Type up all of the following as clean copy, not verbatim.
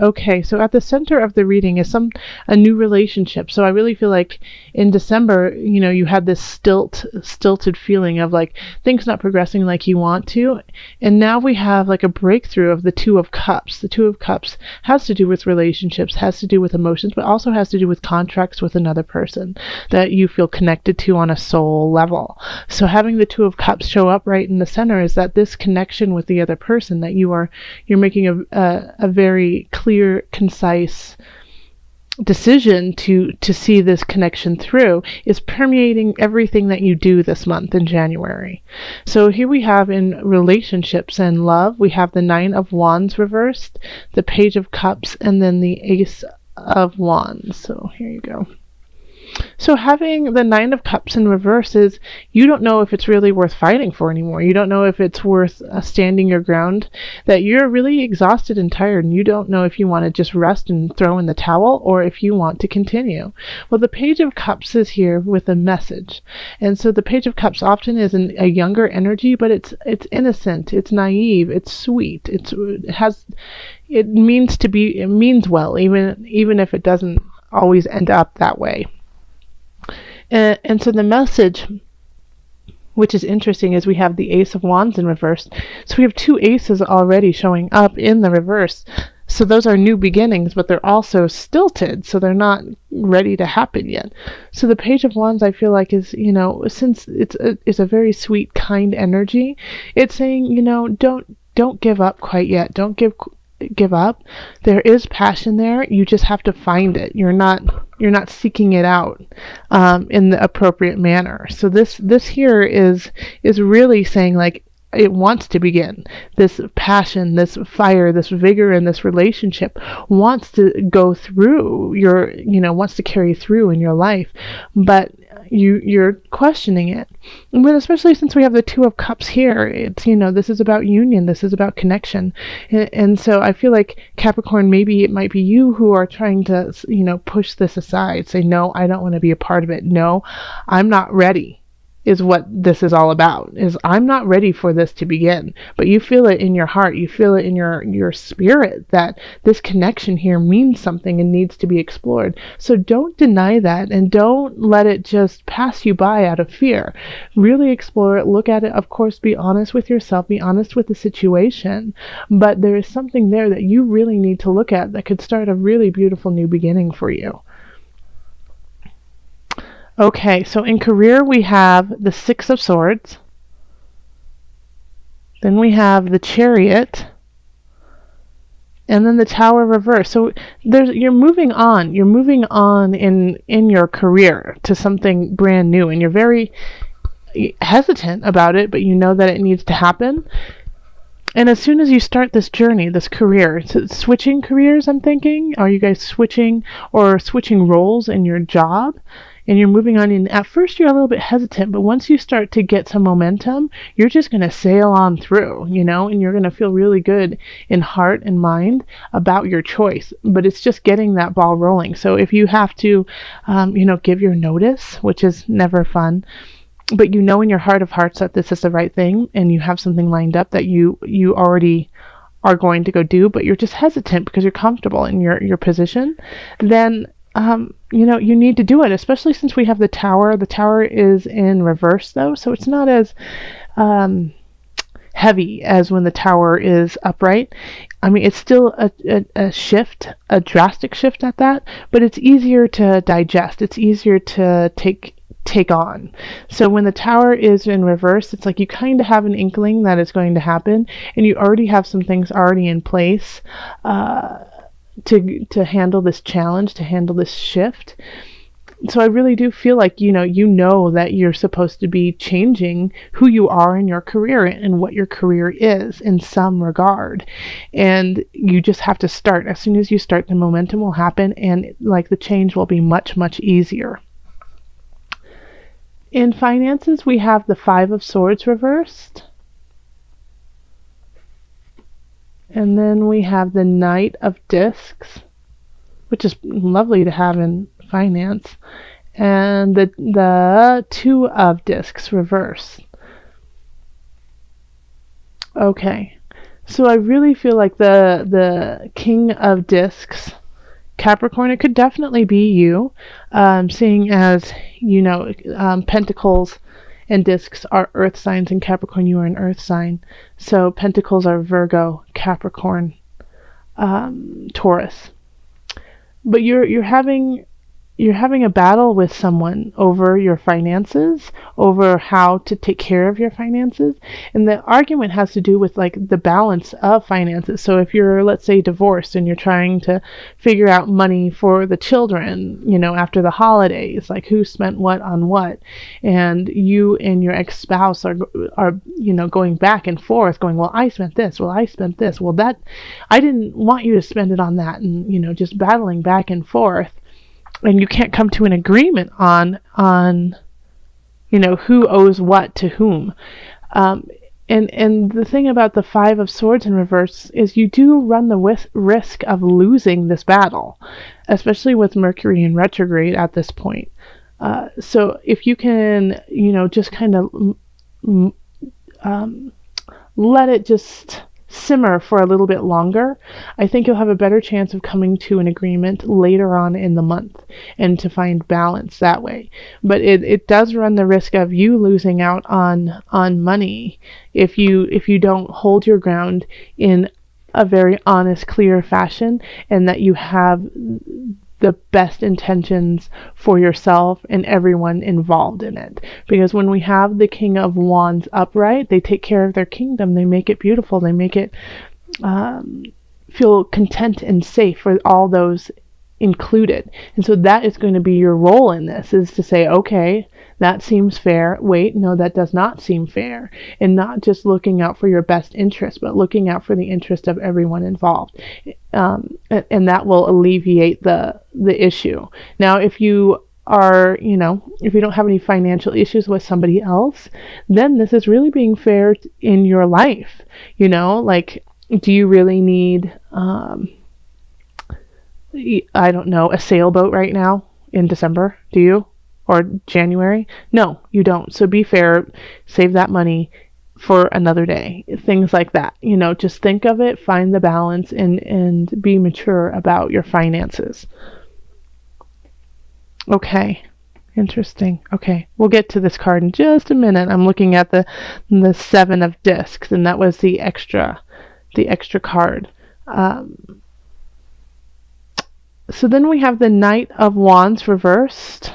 Okay, so at the center of the reading is a new relationship. So I really feel like in December, you had this stilted feeling of like things not progressing like you want to. And now we have like a breakthrough of the Two of Cups. The Two of Cups has to do with relationships, has to do with emotions, but also has to do with contracts with another person that you feel connected to on a soul level. So having the Two of Cups show up right in the center is that this connection with the other person, that you're making a very clear, concise decision to see this connection through, is permeating everything that you do this month in January. So here we have in relationships and love, we have the Nine of Wands reversed, the Page of Cups, and then the Ace of Wands. So here you go. So having the Nine of Cups in reverse is you don't know if it's really worth fighting for anymore. You don't know if it's worth standing your ground, that you're really exhausted and tired, and you don't know if you want to just rest and throw in the towel or if you want to continue. Well, the Page of Cups is here with a message. And so the Page of Cups often is a younger energy, but it's innocent, it's naive, it's sweet, it means well, even if it doesn't always end up that way. And so the message, which is interesting, is we have the Ace of Wands in reverse. So we have two aces already showing up in the reverse. So those are new beginnings, but they're also stilted, so they're not ready to happen yet. So the Page of Wands, I feel like, is, since it's a very sweet, kind energy, it's saying, don't give up quite yet. Don't give up. There is passion there. You just have to find it. You're not seeking it out in the appropriate manner. So this here is really saying, like, it wants to begin. This passion, this fire, this vigor in this relationship wants to go through wants to carry through in your life, but you're questioning it. But especially since we have the Two of Cups here, it's, this is about union, this is about connection. And so I feel like, Capricorn, maybe it might be you who are trying to, push this aside, say, no, I don't want to be a part of it. No, I'm not ready. Is what this is all about, is I'm not ready for this to begin. But you feel it in your heart, you feel it in your spirit, that this connection here means something and needs to be explored. So don't deny that, and don't let it just pass you by out of fear. Really explore it, look at it, of course, be honest with yourself, be honest with the situation, but there is something there that you really need to look at that could start a really beautiful new beginning for you. Okay, so in career we have the Six of Swords, then we have the Chariot, and then the Tower reverse. So you're moving on in your career to something brand new, and you're very hesitant about it, but you know that it needs to happen. And as soon as you start this journey, this career, switching careers, I'm thinking, are you guys switching roles in your job? And you're moving on, and at first you're a little bit hesitant, but once you start to get some momentum, you're just going to sail on through, and you're going to feel really good in heart and mind about your choice. But it's just getting that ball rolling. So if you have to, give your notice, which is never fun, but in your heart of hearts that this is the right thing, and you have something lined up that you already are going to go do, but you're just hesitant because you're comfortable in your position, then you need to do it, especially since we have the Tower. The Tower is in reverse, though, so it's not as heavy as when the Tower is upright. I mean, it's still a shift, a drastic shift at that, but it's easier to digest. It's easier to take on. So when the Tower is in reverse, it's like you kind of have an inkling that it's going to happen, and you already have some things already in place to handle this challenge, to handle this shift. So I really do feel like, you know that you're supposed to be changing who you are in your career and what your career is in some regard. And you just have to start. As soon as you start, the momentum will happen, and like the change will be much, much easier. In finances, we have the Five of Swords reversed. And then we have the Knight of Discs, which is lovely to have in finance. And the Two of Discs reversed. Okay, So I really feel like the King of Discs, Capricorn, it could definitely be you, seeing as, Pentacles and Discs are earth signs, and Capricorn, you are an earth sign. So Pentacles are Virgo, Capricorn, Taurus. But you're having a battle with someone over your finances, over how to take care of your finances. And the argument has to do with like the balance of finances. So if you're, let's say, divorced and you're trying to figure out money for the children, after the holidays, like who spent what on what, and you and your ex-spouse are going back and forth, going, well, I spent this, well, I spent this, well, that, I didn't want you to spend it on that, and just battling back and forth. And you can't come to an agreement on who owes what to whom. And the thing about the Five of Swords in reverse is you do run the risk of losing this battle, especially with Mercury in retrograde at this point. So if you can, just kind of let it just simmer for a little bit longer, I think you'll have a better chance of coming to an agreement later on in the month and to find balance that way. But it does run the risk of you losing out on money if you don't hold your ground in a very honest, clear fashion, and that you have the best intentions for yourself and everyone involved in it. Because when we have the King of Wands upright, they take care of their kingdom. They make it beautiful. They make it feel content and safe for all those included. And so that is going to be your role in this, is to say, okay, that seems fair. Wait, no, that does not seem fair. And not just looking out for your best interest, but looking out for the interest of everyone involved. And that will alleviate the issue. Now, if you are, if you don't have any financial issues with somebody else, then this is really being fair in your life. Like, do you really need, I don't know, a sailboat right now in December? Do you? Or January? No, you don't. So be fair. Save that money for another day. Things like that. Just think of it, find the balance, and be mature about your finances. Okay. Interesting. Okay. We'll get to this card in just a minute. I'm looking at the Seven of Discs, and that was the extra card. So then we have the Knight of Wands reversed.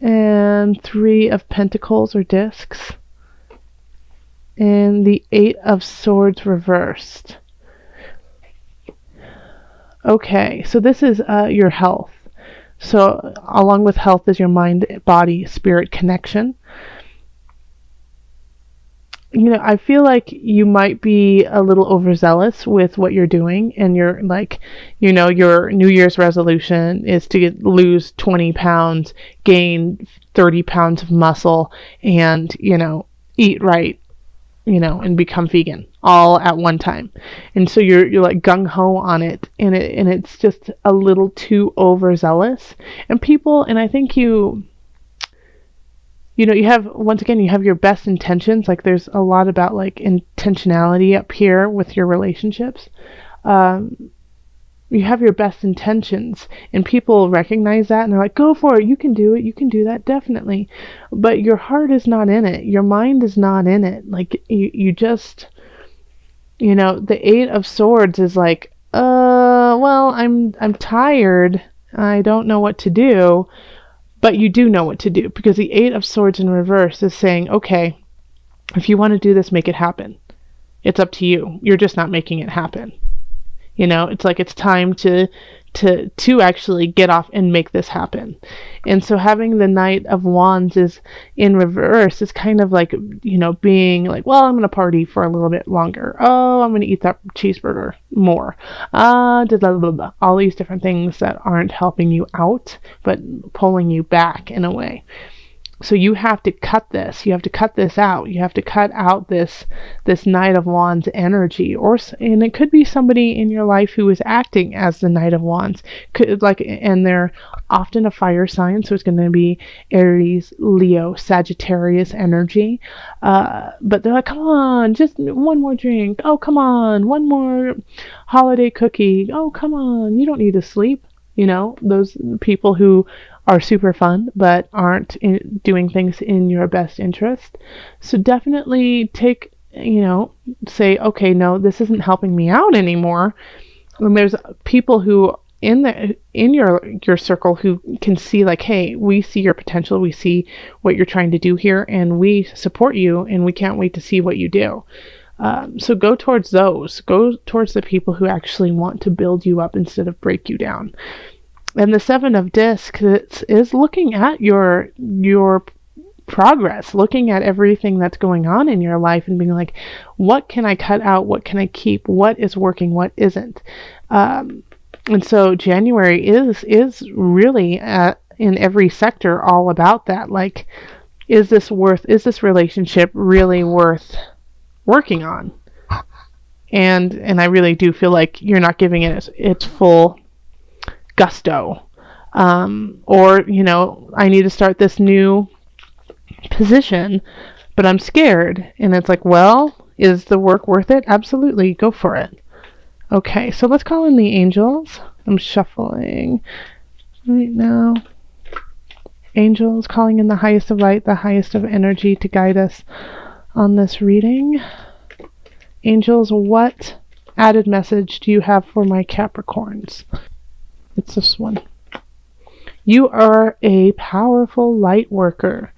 And Three of Pentacles or Discs. And the Eight of Swords reversed. Okay, so this is your health. So along with health is your mind, body, spirit connection. I feel like you might be a little overzealous with what you're doing, and you're like, your New Year's resolution is to lose 20 pounds, gain 30 pounds of muscle, and, eat right, and become vegan all at one time. And so you're like gung-ho on it, and it's just a little too overzealous. And I think you have, once again, you have your best intentions. Like, there's a lot about like intentionality up here with your relationships. You have your best intentions, and people recognize that, and they're like, go for it, you can do it, you can do that, definitely. But your heart is not in it, your mind is not in it. Like, you just, the Eight of Swords is like, well, I'm tired, I don't know what to do. But you do know what to do, because the Eight of Swords in reverse is saying, okay, if you want to do this, make it happen. It's up to you. You're just not making it happen. It's like it's time to actually get off and make this happen. And so having the Knight of Wands is in reverse is kind of like, being like, well, I'm going to party for a little bit longer. Oh, I'm going to eat that cheeseburger more. Blah, blah, blah, blah. All these different things that aren't helping you out, but pulling you back in a way. So you have to cut this. You have to cut this out. You have to cut out this Knight of Wands energy, and it could be somebody in your life who is acting as the Knight of Wands. And they're often a fire sign, so it's going to be Aries, Leo, Sagittarius energy. But they're like, come on, just one more drink. Oh, come on, one more holiday cookie. Oh, come on, you don't need to sleep. Those people who are super fun but aren't doing things in your best interest. So definitely say, okay, no, this isn't helping me out anymore. And there's people who in your circle who can see, like, hey, we see your potential, we see what you're trying to do here, and we support you, and we can't wait to see what you do. So go towards those. Go towards the people who actually want to build you up instead of break you down. And the Seven of Discs is looking at your progress, looking at everything that's going on in your life and being like, what can I cut out? What can I keep? What is working? What isn't? And so January is really in every sector all about that. Like, is this relationship really worth working on? And I really do feel like you're not giving it its full gusto. Or I need to start this new position, but I'm scared. And it's like, well, is the work worth it? Absolutely, go for it. Okay, so let's call in the angels. I'm shuffling right now. Angels, calling in the highest of light, the highest of energy to guide us on this reading. Angels, what added message do you have for my Capricorns? It's this one. You are a powerful light worker.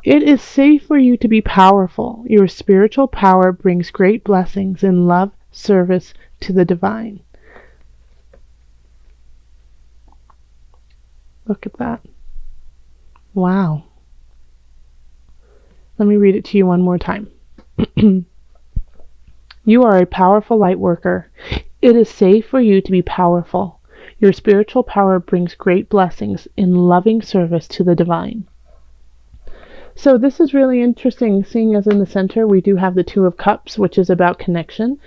It is safe for you to be powerful. Your spiritual power brings great blessings in love, service to the divine. Look at that. Wow. Let me read it to you one more time. You are a powerful light worker. It is safe for you to be powerful. Your spiritual power brings great blessings in loving service to the divine. So this is really interesting, seeing as in the center we do have the Two of Cups, which is about connection.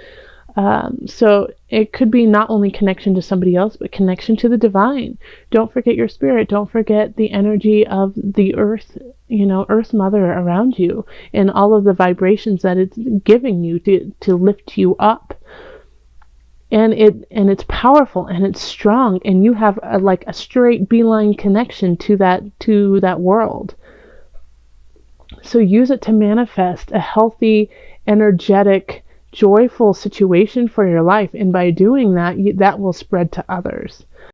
So it could be not only connection to somebody else, but connection to the divine. Don't forget your spirit. Don't forget the energy of the earth, Earth Mother around you, and all of the vibrations that it's giving you to lift you up. And it's powerful and it's strong, and you have a straight beeline connection to that world. So use it to manifest a healthy, energetic, joyful situation for your life, and by doing that, that will spread to others.